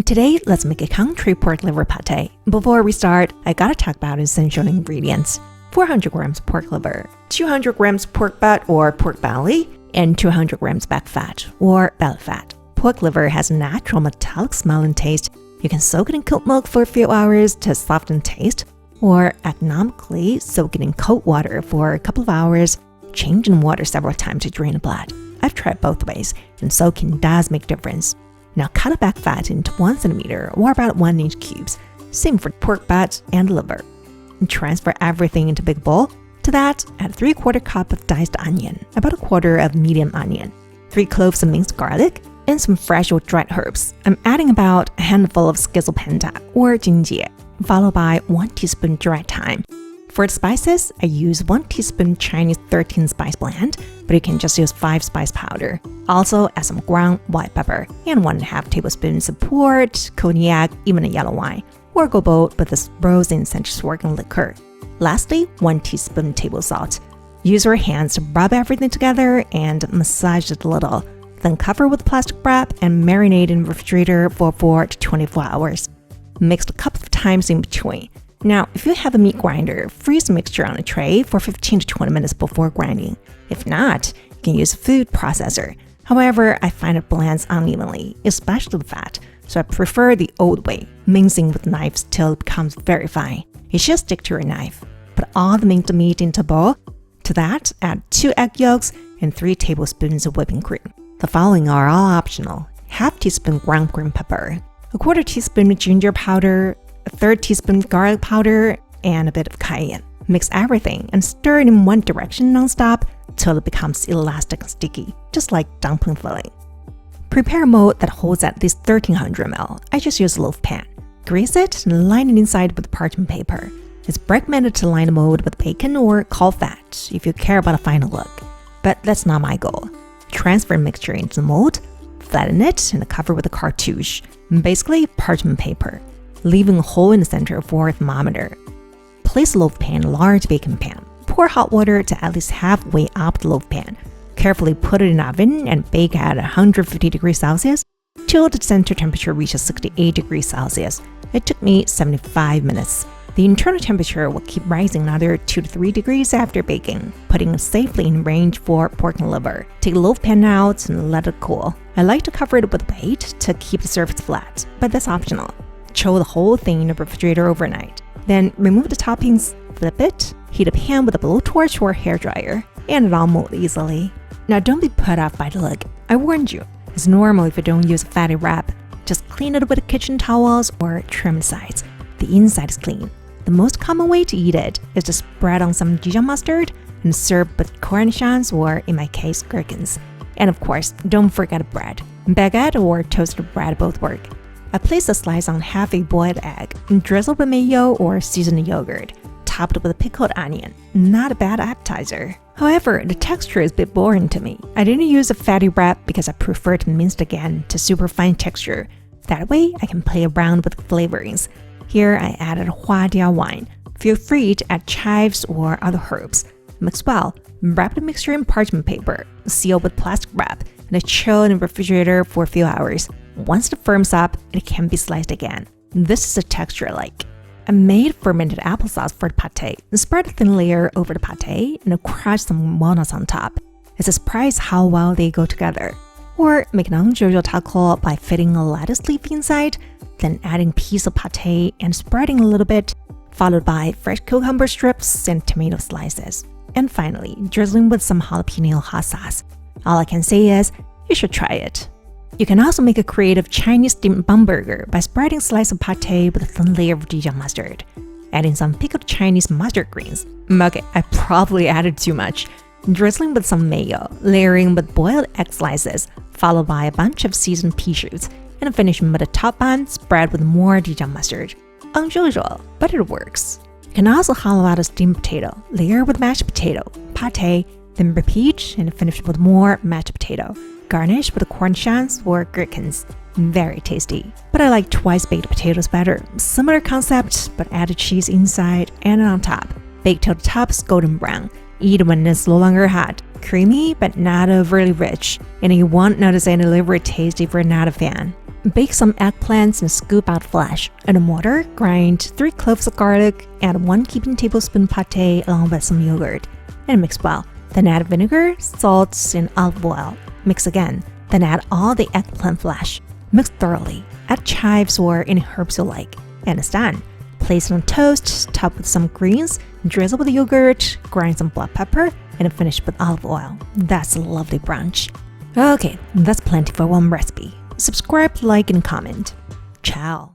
Today, let's make a country pork liver pate. Before we start, I gotta talk about essential ingredients. 400 grams pork liver, 200 grams pork butt or pork belly, and 200 grams back fat or belly fat. Pork liver has a natural metallic smell and taste. You can soak it in cold milk for a few hours to soften taste, or economically soak it in cold water for a couple of hours, changing water several times to drain the blood. I've tried both ways, and soaking does make a difference. Now cut the back fat into 1 centimeter or about 1 inch cubes. Same for pork butt and liver. And transfer everything into a big bowl. To that, add 3/4 cup of diced onion, about 1/4 of medium onion, 3 cloves of minced garlic, and some fresh or dried herbs. I'm adding about a handful of schizopentak or jinjie, followed by 1 teaspoon dried thyme. For the spices, I use 1 teaspoon Chinese 13 spice blend, but you can just use 5 spice powder. Also add some ground white pepper and 1.5 tablespoons of port, cognac, even a yellow wine, or go bold with this rose and citrus-working liquor. Lastly, 1 teaspoon table salt. Use your hands to rub everything together and massage it a little. Then cover with plastic wrap and marinate in the refrigerator for 4 to 24 hours. Mix a couple of times in between. Now, if you have a meat grinder, freeze the mixture on a tray for 15 to 20 minutes before grinding. If not, you can use a food processor. However, I find it blends unevenly, especially the fat, so I prefer the old way, mincing with knives till it becomes very fine. You should stick to your knife. Put all the minced meat into a bowl. To that, add 2 egg yolks and 3 tablespoons of whipping cream. The following are all optional. Half teaspoon ground green pepper, 1/4 teaspoon ginger powder, 1/3 teaspoon garlic powder, and a bit of cayenne. Mix everything and stir it in one direction non-stop till it becomes elastic and sticky, just like dumpling filling. Prepare a mold that holds at least 1300 ml. I just use a loaf pan. Grease it and line it inside with parchment paper. It's recommended to line the mold with bacon or caul fat if you care about a final look. But that's not my goal. Transfer mixture into the mold, flatten it, and cover with a cartouche, basically parchment paper, leaving a hole in the center for a thermometer. Place a loaf pan in a large baking pan. Pour hot water to at least halfway up the loaf pan. Carefully put it in the oven and bake at 150 degrees Celsius till the center temperature reaches 68 degrees Celsius. It took me 75 minutes. The internal temperature will keep rising another 2 to 3 degrees after baking, putting it safely in range for pork and liver. Take the loaf pan out and let it cool. I like to cover it with a plate to keep the surface flat, but that's optional. Chill the whole thing in the refrigerator overnight. Then remove the toppings, flip it, heat a pan with a blowtorch or hairdryer, and it all mold easily. Now don't be put off by the look. I warned you. It's normal if you don't use a fatty wrap. Just clean it with kitchen towels or trim the sides. The inside is clean. The most common way to eat it is to spread on some Dijon mustard and serve with cornichons or, in my case, gherkins. And of course, don't forget bread. Baguette or toasted bread both work. I place a slice on half a boiled egg and drizzle with mayo or seasoned yogurt, topped with a pickled onion. Not a bad appetizer. However, the texture is a bit boring to me. I didn't use a fatty wrap because I prefer to mince again to super fine texture. That way, I can play around with flavorings. Here, I added Huadia wine. Feel free to add chives or other herbs. Mix well. Wrap the mixture in parchment paper, seal with plastic wrap, and chill in the refrigerator for a few hours. Once it firms up, it can be sliced again. This is the texture I like. I made fermented applesauce for the pate. Spread a thin layer over the pate and crush some walnuts on top. It's a surprise how well they go together. Or make an unusual taco by fitting a lettuce leaf inside, then adding a piece of pate and spreading a little bit, followed by fresh cucumber strips and tomato slices. And finally, drizzling with some jalapeno hot sauce. All I can say is, you should try it. You can also make a creative Chinese steamed bun burger by spreading a slice of pate with a thin layer of Dijon mustard, adding some pickled Chinese mustard greens. Okay, I probably added too much. Drizzling with some mayo, layering with boiled egg slices, followed by a bunch of seasoned pea shoots, and finishing with a top bun spread with more Dijon mustard. Unusual, but it works. You can also hollow out a steamed potato, layer with mashed potato, pate, then repeat and finish with more mashed potato. Garnish with cornichons or gherkins. Very tasty. But I like twice baked potatoes better. Similar concept, but added cheese inside and on top. Bake till the top is golden brown. Eat when it's no longer hot. Creamy, but not overly rich. And you won't notice any liver taste if you're not a fan. bake some eggplants and scoop out flesh. In a mortar, grind 3 cloves of garlic, add 1 heaping tablespoon pate along with some yogurt, and mix well. Then add vinegar, salt, and olive oil. Mix again. Then add all the eggplant flesh. Mix thoroughly. Add chives or any herbs you like. And it's done. Place it on toast, top with some greens, drizzle with yogurt, grind some black pepper, and finish with olive oil. That's a lovely brunch. Okay, that's plenty for one recipe. Subscribe, like, and comment. Ciao.